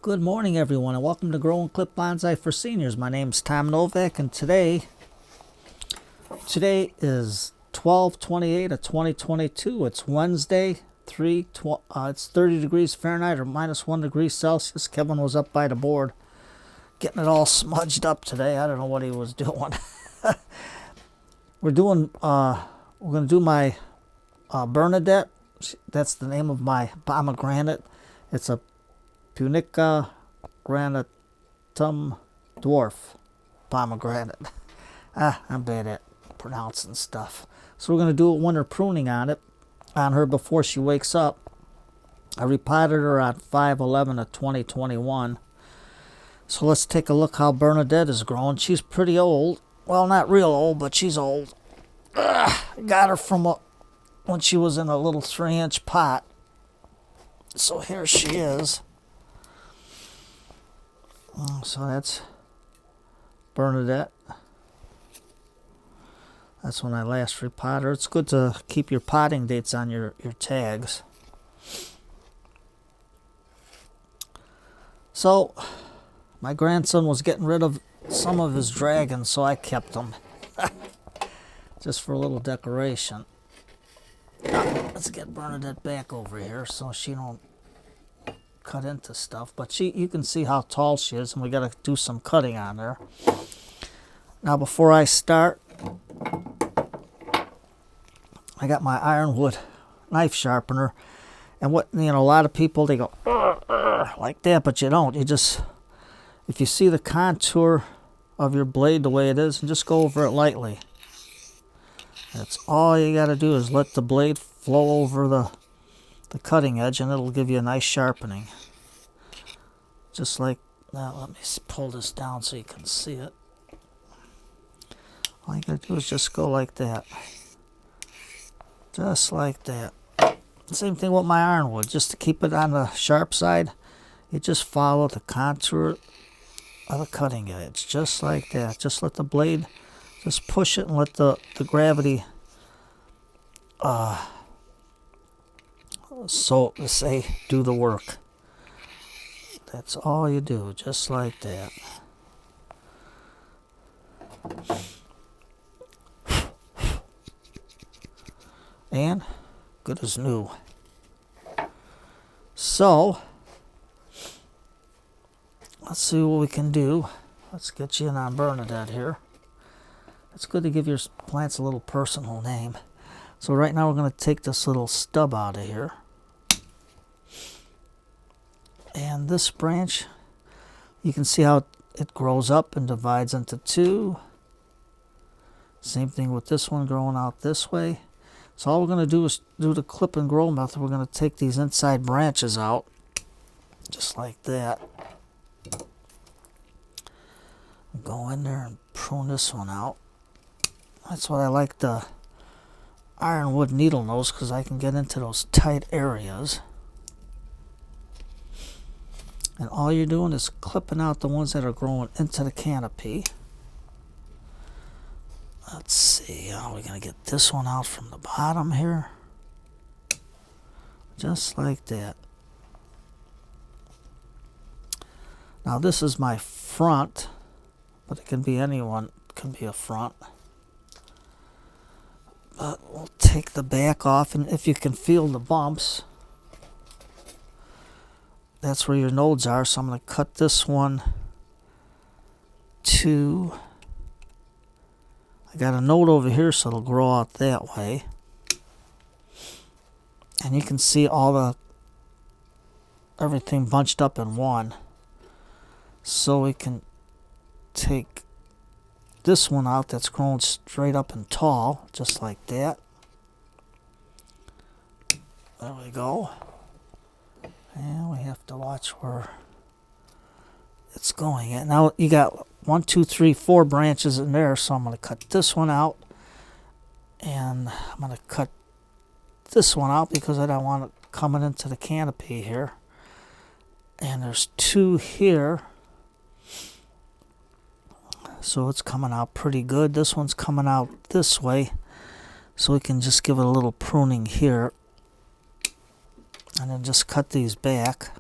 Good morning, everyone, and welcome to Grow and Clip Bonsai for Seniors. My name's Tom Novak, and today is 12/28 of 2022. It's Wednesday. It's 30 degrees Fahrenheit or minus 1 degree Celsius. Kevin was up by the board getting it all smudged up today. I don't know what he was doing. We're going to do my Bernadette. That's the name of my pomegranate. It's a Punica Granatum dwarf pomegranate. I'm bad at pronouncing stuff. So we're going to do a winter pruning on her before she wakes up. I repotted her on 5/11 of 2021. So let's take a look how Bernadette is growing. She's pretty old. Well, not real old, but she's old. I got her from when she was in a little 3-inch pot. So here she is. So that's Bernadette. That's when I last repotted her. It's good to keep your potting dates on your tags. So my grandson was getting rid of some of his dragons, so I kept them. Just for a little decoration. Let's get Bernadette back over here so she don't cut into stuff. But you can see how tall she is, and we got to do some cutting on her. Now before I start, I got my ironwood knife sharpener, and a lot of people, they go like that, but you don't. You just, if you see the contour of your blade the way it is, and just go over it lightly. That's all you got to do, is let the blade flow over the cutting edge, and it'll give you a nice sharpening. Just like now. Let me pull this down so you can see it. All you got to do is just go like that. Just like that. Same thing with my ironwood. Just to keep it on the sharp side, you just follow the contour of the cutting edge. Just like that. Just let the blade, just push it and let the gravity, so to say, do the work. That's all you do. Just like that. And good as new. So let's see what we can do. Let's get you in on Bernadette here. It's good to give your plants a little personal name. So right now we're going to take this little stub out of here. And this branch, you can see how it grows up and divides into two. Same thing with this one growing out this way. So all we're going to do is do the clip and grow method. We're going to take these inside branches out, just like that. Go in there and prune this one out. That's what I like the ironwood needle nose, because I can get into those tight areas. And all you're doing is clipping out the ones that are growing into the canopy. Let's see, how are we going to get this one out from the bottom here? Just like that. Now this is my front, but it can be anyone, it can be a front. But we'll take the back off, and if you can feel the bumps, that's where your nodes are. So I'm going to cut this one to, I got a node over here, so it'll grow out that way. And you can see everything bunched up in one. So we can take this one out that's growing straight up and tall, just like that. There we go. And we have to watch where it's going at. Now you got 1, 2, 3, 4 branches in there, so I'm going to cut this one out, and I'm going to cut this one out because I don't want it coming into the canopy here. And there's 2 here, so it's coming out pretty good. This one's coming out this way, so we can just give it a little pruning here. And then just cut these back.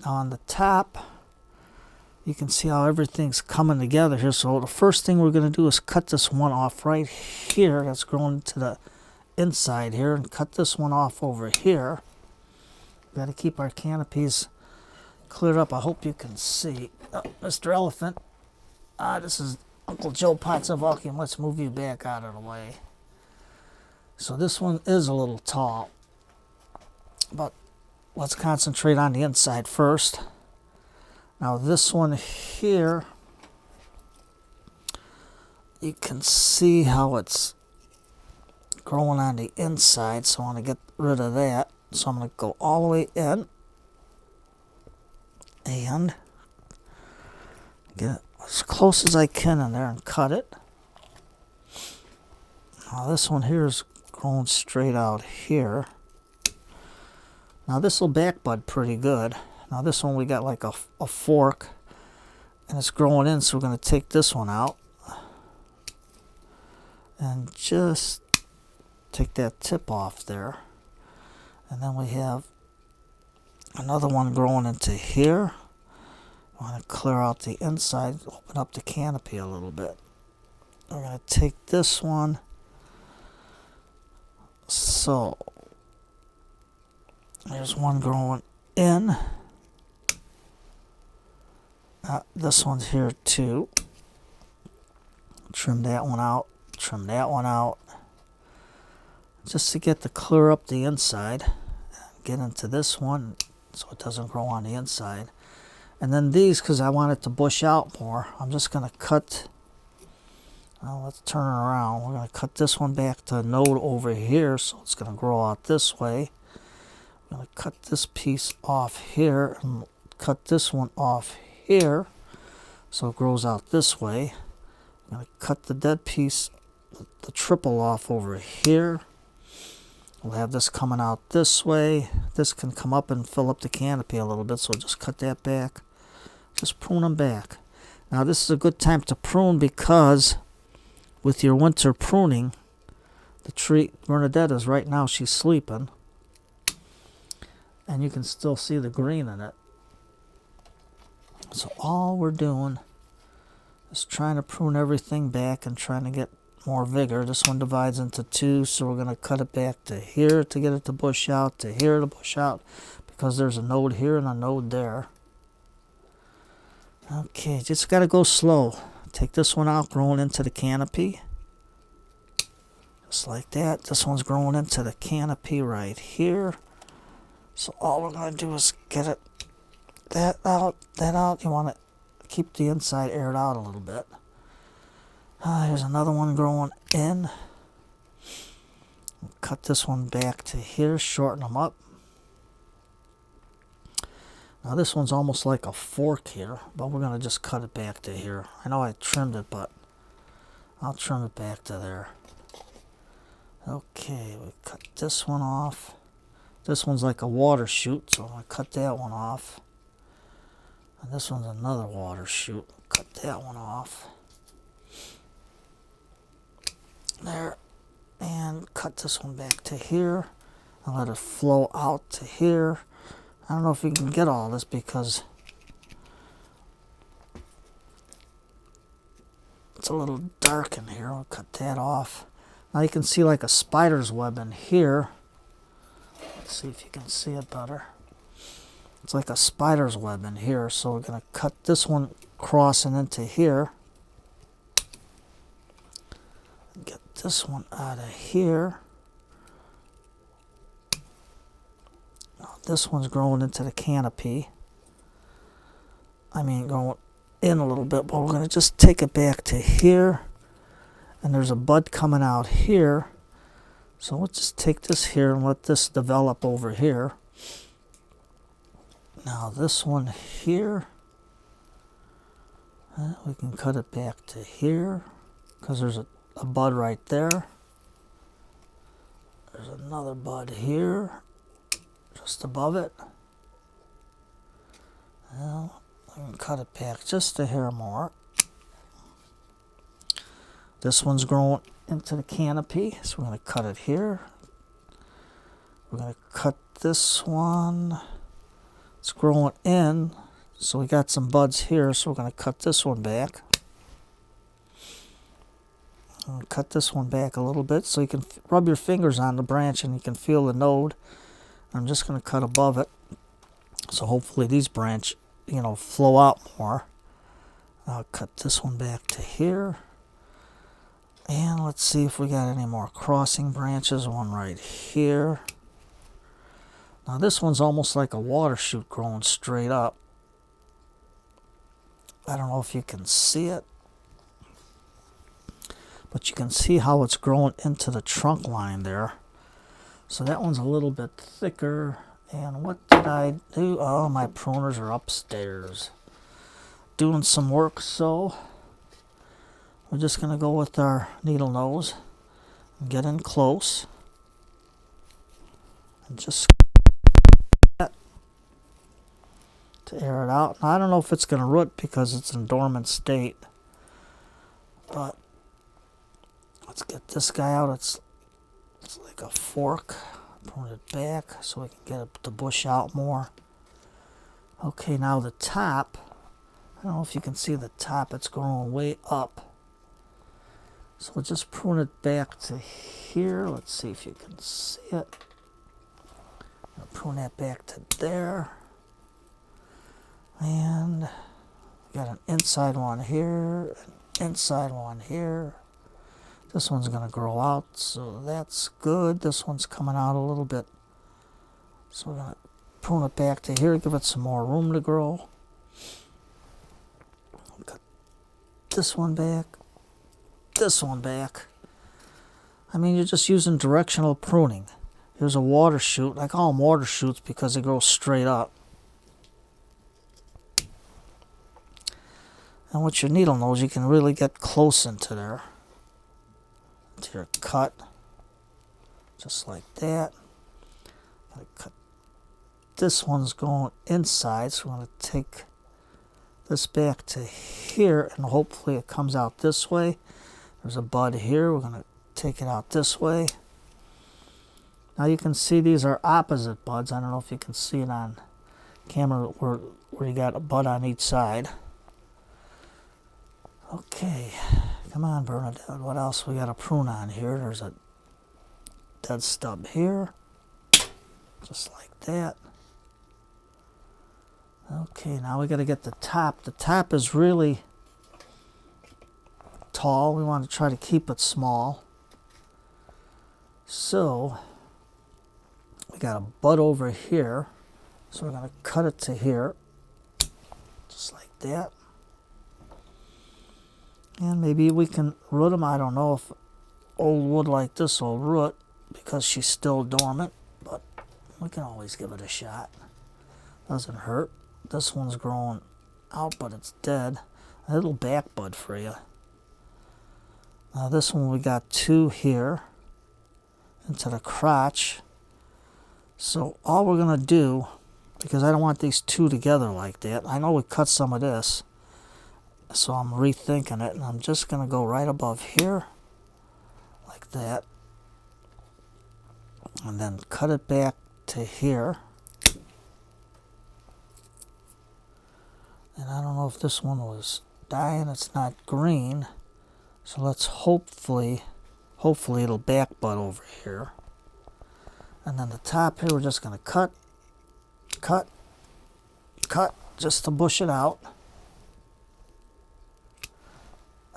On the top, you can see how everything's coming together here. So the first thing we're going to do is cut this one off right here that's growing to the inside here, and cut this one off over here. Got to keep our canopies cleared up. I hope you can see. Mr. Elephant, this is Uncle Joe Potsavalkian. Let's move you back out of the way. So this one is a little tall, but let's concentrate on the inside first. Now this one here, you can see how it's growing on the inside, so I want to get rid of that. So I'm going to go all the way in and get it as close as I can in there and cut it. Now this one here is growing straight out here. Now this will back bud pretty good. Now this one we got like a fork and it's growing in, so we're going to take this one out and just take that tip off there. And then we have another one growing into here. I want to clear out the inside, open up the canopy a little bit. We're going to take this one. So there's one growing in. This one's here too. Trim that one out. Trim that one out. Just to get to clear up the inside. Get into this one so it doesn't grow on the inside. And then these, because I want it to bush out more, I'm just going to cut. Well, let's turn it around. We're going to cut this one back to a node over here, so it's going to grow out this way. I'm going to cut this piece off here and cut this one off here, so it grows out this way. I'm going to cut the dead piece, the triple off over here. We'll have this coming out this way. This can come up and fill up the canopy a little bit, so just cut that back. Just prune them back. Now this is a good time to prune because with your winter pruning, the tree, Bernadette is right now, she's sleeping. And you can still see the green in it. So all we're doing is trying to prune everything back and trying to get more vigor. This one divides into two, so we're going to cut it back to here to get it to bush out, to here to bush out, because there's a node here and a node there. Okay, just got to go slow. Take this one out, growing into the canopy. Just like that. This one's growing into the canopy right here. So all we're going to do is get it, that out, that out. You want to keep the inside aired out a little bit. Here's another one growing in. Cut this one back to here, shorten them up. Now this one's almost like a fork here, but we're going to just cut it back to here. I know I trimmed it, but I'll trim it back to there. Okay, we cut this one off. This one's like a water chute, so I'm going to cut that one off. And this one's another water chute. Cut that one off. There. And cut this one back to here. And let it flow out to here. I don't know if you can get all this because it's a little dark in here. I'll cut that off. Now you can see like a spider's web in here. Let's see if you can see it better. It's like a spider's web in here, so we're going to cut this one crossing into here. Get this one out of here. Now this one's growing into the canopy. I mean, going in a little bit, but we're going to just take it back to here. And there's a bud coming out here. So let's just take this here and let this develop over here. Now this one here, we can cut it back to here because there's a bud right there. There's another bud here, just above it. Now we can cut it back just a hair more. This one's growing into the canopy, so we're going to cut it here. We're going to cut this one It's growing in, so we got some buds here, so we're going to cut this one back. And cut this one back a little bit so you can rub your fingers on the branch and you can feel the node. I'm just going to cut above it, so hopefully these branch, flow out more. I'll cut this one back to here. And let's see if we got any more crossing branches. One right here. Now this one's almost like a water shoot growing straight up. I don't know if you can see it, but you can see how it's growing into the trunk line there. So that one's a little bit thicker. And what did I do? Oh, my pruners are upstairs doing some work, so we're just going to go with our needle nose and get in close and just to air it out. Now, I don't know if it's going to root because it's in dormant state, but let's get this guy out. It's like a fork. Prune it back so we can get the bush out more. Okay, now the top. I don't know if you can see the top. It's growing way up. So we'll just prune it back to here. Let's see if you can see it. I'll prune that back to there. And we got an inside one here, an inside one here. This one's going to grow out, so that's good. This one's coming out a little bit. So we're going to prune it back to here, give it some more room to grow. Cut this one back, this one back. I mean, you're just using directional pruning. Here's a water shoot. I call them water shoots because they grow straight up. And with your needle nose, you can really get close into there. To your cut, just like that. I'm gonna cut. This one's going inside, so we're going to take this back to here, and hopefully it comes out this way. There's a bud here. We're going to take it out this way. Now you can see these are opposite buds. I don't know if you can see it on camera where you got a bud on each side. Okay. Come on, Bernadette. What else we got to prune on here? There's a dead stub here. Just like that. Okay, now we got to get the top. The top is really tall. We want to try to keep it small. So, we got a bud over here. So we're going to cut it to here. Just like that. And maybe we can root them. I don't know if old wood like this will root because she's still dormant, but we can always give it a shot. Doesn't hurt. This one's growing out, but it's dead. A little back bud for you. Now this one we got two here into the crotch. So all we're going to do, because I don't want these two together like that. I know we cut some of this. So I'm rethinking it, and I'm just going to go right above here, like that, and then cut it back to here. And I don't know if this one was dying. It's not green, so let's hopefully it'll back bud over here. And then the top here, we're just going to cut, just to bush it out.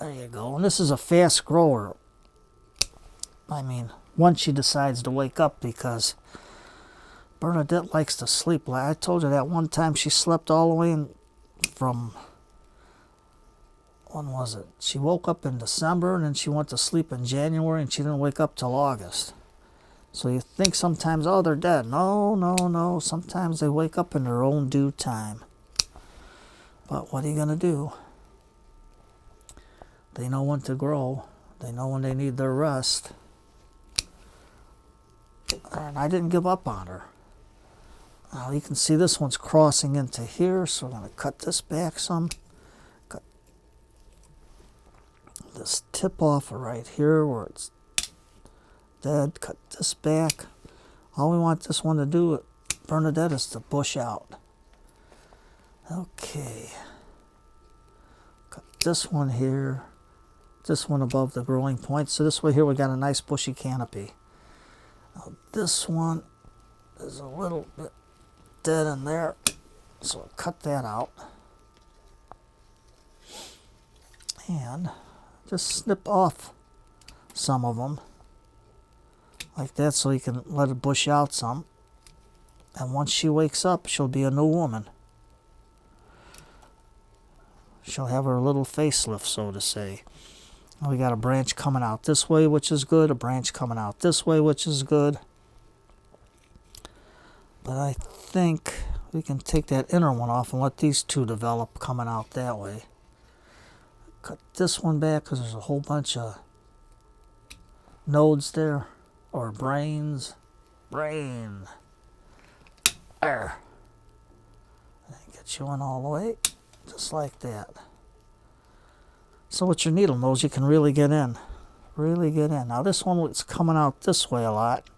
There you go. And this is a fast grower. I mean, once she decides to wake up, because Bernadette likes to sleep. I told you that one time she slept all the way in from, when was it? She woke up in December and then she went to sleep in January and she didn't wake up till August. So you think sometimes, oh, they're dead. No. Sometimes they wake up in their own due time. But what are you going to do? They know when to grow. They know when they need their rest. And I didn't give up on her. Now you can see this one's crossing into here, so we're going to cut this back some. Cut this tip off right here where it's dead. Cut this back. All we want this one to do, Bernadette, is to bush out. Okay. Cut this one here. This one above the growing point. So this way here we got a nice bushy canopy. Now this one is a little bit dead in there. So I'll cut that out. And just snip off some of them like that so you can let it bush out some. And once she wakes up, she'll be a new woman. She'll have her little facelift, so to say. We got a branch coming out this way, which is good. A branch coming out this way, which is good. But I think we can take that inner one off and let these two develop coming out that way. Cut this one back because there's a whole bunch of nodes there. Or brains. Brain. There. Get you in all the way. Just like that. So with your needle nose, you can really get in. Really get in. Now this one is coming out this way a lot.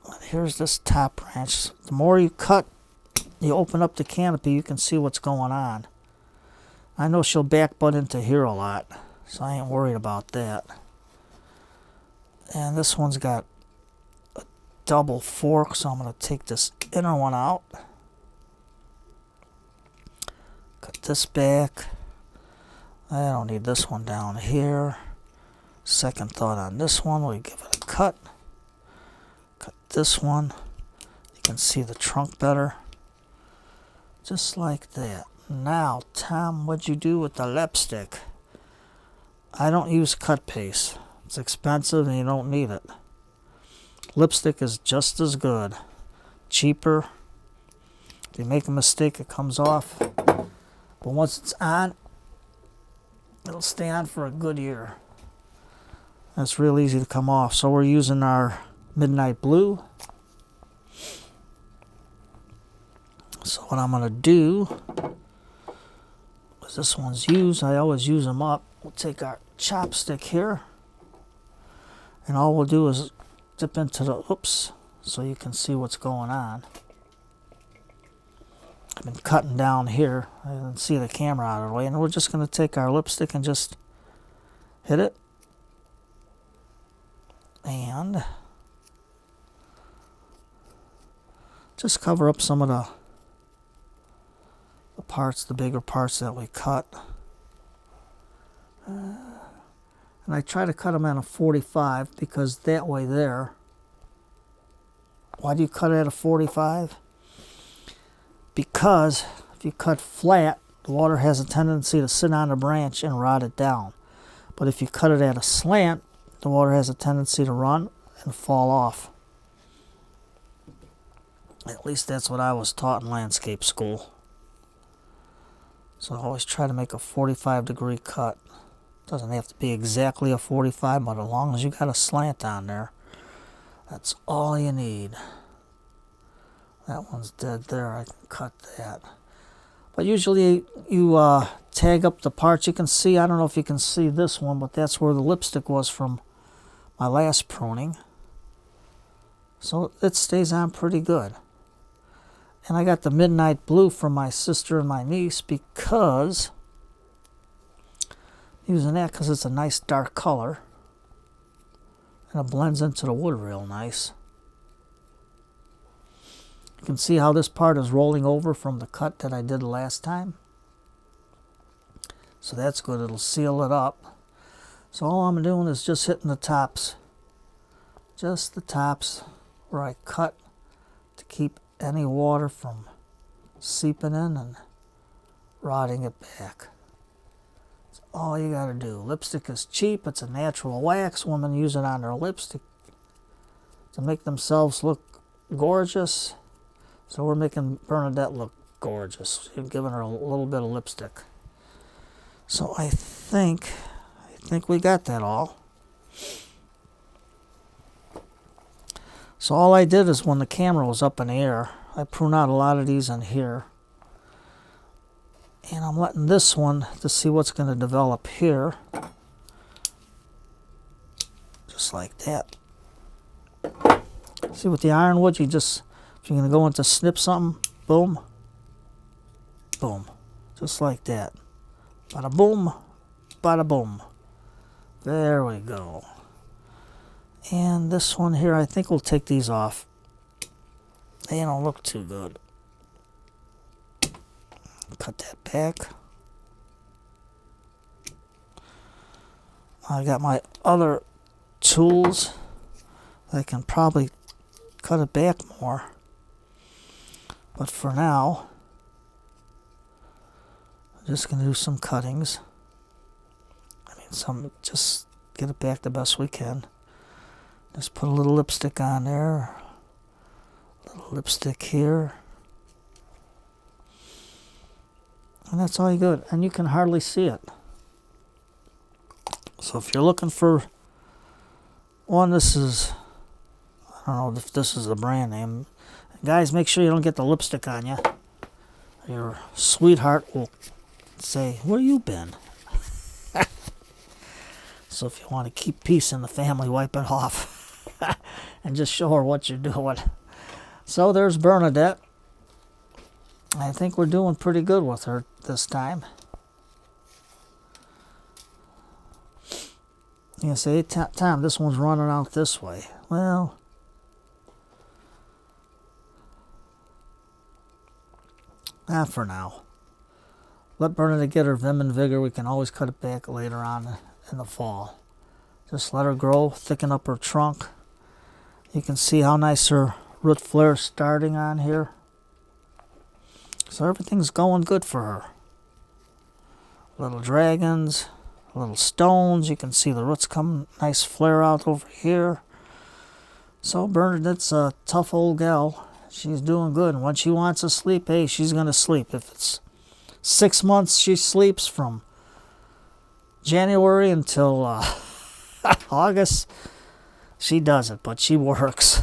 And here's this top branch. The more you cut, you open up the canopy, you can see what's going on. I know she'll back butt into here a lot, so I ain't worried about that. And this one's got a double fork, so I'm going to take this inner one out. Cut this back. I don't need this one down here. Second thought on this one, we give it a cut. Cut this one. You can see the trunk better. Just like that. Now, Tom, what'd you do with the lipstick? I don't use cut paste. It's expensive and you don't need it. Lipstick is just as good. Cheaper. If you make a mistake, it comes off. But once it's on, it'll stay on for a good year. It's real easy to come off. So we're using our Midnight Blue. So what I'm going to do, because this one's used, I always use them up. We'll take our chopstick here. And all we'll do is dip into the, oops, so you can see what's going on. I've been cutting down here. I didn't see the camera out of the way. And we're just going to take our lipstick and just hit it. And just cover up some of the parts, the bigger parts that we cut. And I try to cut them at a 45 because that way there. Why do you cut it at a 45? Because if you cut flat, the water has a tendency to sit on the branch and rot it down. But if you cut it at a slant, the water has a tendency to run and fall off. At least that's what I was taught in landscape school. So I always try to make a 45-degree cut. Doesn't have to be exactly a 45, but as long as you got a slant on there, that's all you need. That one's dead there. I can cut that. But usually you tag up the parts. You can see, I don't know if you can see this one, but that's where the lipstick was from my last pruning. So it stays on pretty good. And I got the Midnight Blue from my sister and my niece because using that because it's a nice dark color and it blends into the wood real nice. You can see how this part is rolling over from the cut that I did last time. So that's good. It'll seal it up. So all I'm doing is just hitting the tops. Just the tops where I cut to keep any water from seeping in and rotting it back. That's all you gotta do. Lipstick is cheap. It's a natural wax. Women use it on their lipstick to make themselves look gorgeous. So we're making Bernadette look gorgeous. We're giving her a little bit of lipstick. So I think we got that all. So all I did is when the camera was up in the air, I prune out a lot of these in here. And I'm letting this one to see what's going to develop here. Just like that. See with the ironwood, you just, if you're going to go into snip something, boom, boom. Just like that. Bada boom, bada boom. There we go. And this one here, I think we'll take these off. They don't look too good. Cut that back. I got my other tools. I can probably cut it back more. But for now, I'm just going to do some cuttings. I mean, just get it back the best we can. Just put a little lipstick on there. A little lipstick here. And that's all you got. And you can hardly see it. So if you're looking for one, this is, I don't know if this is the brand name. Guys, make sure you don't get the lipstick on you. Your sweetheart will say, where you been? So if you want to keep peace in the family, wipe it off. And just show her what you're doing. So there's Bernadette. I think we're doing pretty good with her this time. You say, Tom, this one's running out this way. Well, not for now. Let Bernadette get her vim and vigor. We can always cut it back later on in the fall. Just let her grow, thicken up her trunk. You can see how nice her root flare is starting on here. So everything's going good for her. Little dragons, little stones. You can see the roots come nice flare out over here. So Bernadette's a tough old gal. She's doing good. And when she wants to sleep, hey, she's going to sleep. If it's 6 months, she sleeps from January until August. She does it, but she works.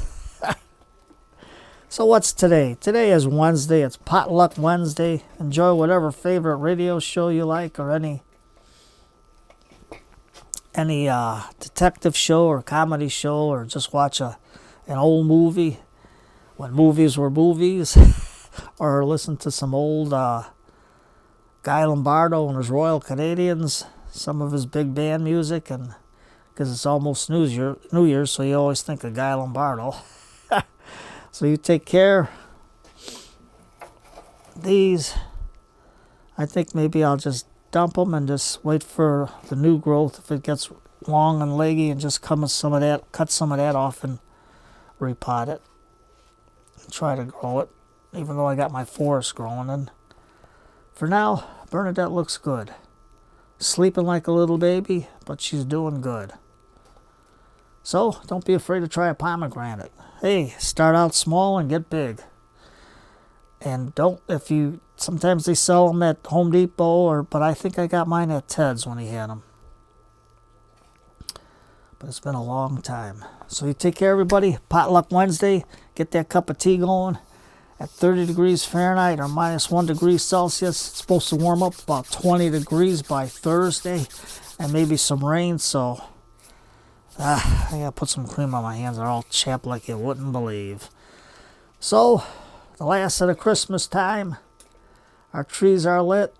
So what's today? Today is Wednesday. It's Potluck Wednesday. Enjoy whatever favorite radio show you like, or any detective show or comedy show, or just watch an old movie when movies were movies, or listen to some old Guy Lombardo and his Royal Canadians, some of his big band music, and because it's almost New Year's, so you always think of Guy Lombardo. So you take care. These, I think maybe I'll just dump them and just wait for the new growth. If it gets long and leggy, and just cut some of that off and repot it. And try to grow it, even though I got my forest growing. And for now, Bernadette looks good. Sleeping like a little baby, but she's doing good. So don't be afraid to try a pomegranate. Hey, start out small and get big. And sometimes they sell them at Home Depot, but I think I got mine at Ted's when he had them. But it's been a long time. So you take care, everybody. Potluck Wednesday. Get that cup of tea going at 30 degrees Fahrenheit or minus 1 degree Celsius. It's supposed to warm up about 20 degrees by Thursday, and maybe some rain. So I gotta put some cream on my hands. They're all chapped like you wouldn't believe. So, the last of the Christmas time. Our trees are lit.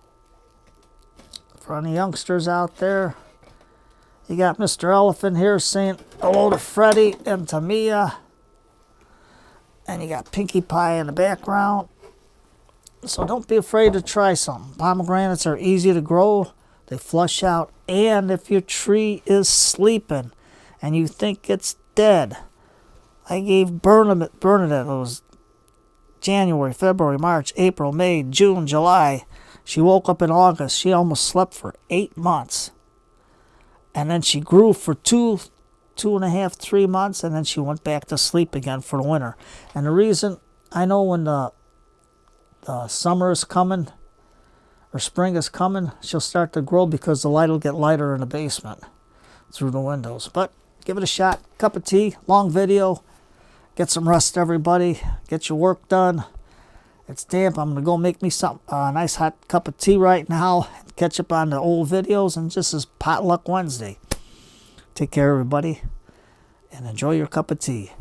For any youngsters out there, you got Mr. Elephant here saying hello to Freddie and to Mia. And you got Pinkie Pie in the background. So don't be afraid to try something. Pomegranates are easy to grow. They flush out. And if your tree is sleeping and you think it's dead, I gave Bernadette, it was January, February, March, April, May, June, July. She woke up in August. She almost slept for 8 months. And then she grew for 2.5, 3 months, and then she went back to sleep again for the winter. And the reason, I know when the summer is coming, or spring is coming, she'll start to grow because the light will get lighter in the basement through the windows. But give it a shot. Cup of tea, long video. Get some rest, everybody. Get your work done. It's damp. I'm going to go make me a nice hot cup of tea right now. Catch up on the old videos, and just as Potluck Wednesday. Take care, everybody, and enjoy your cup of tea.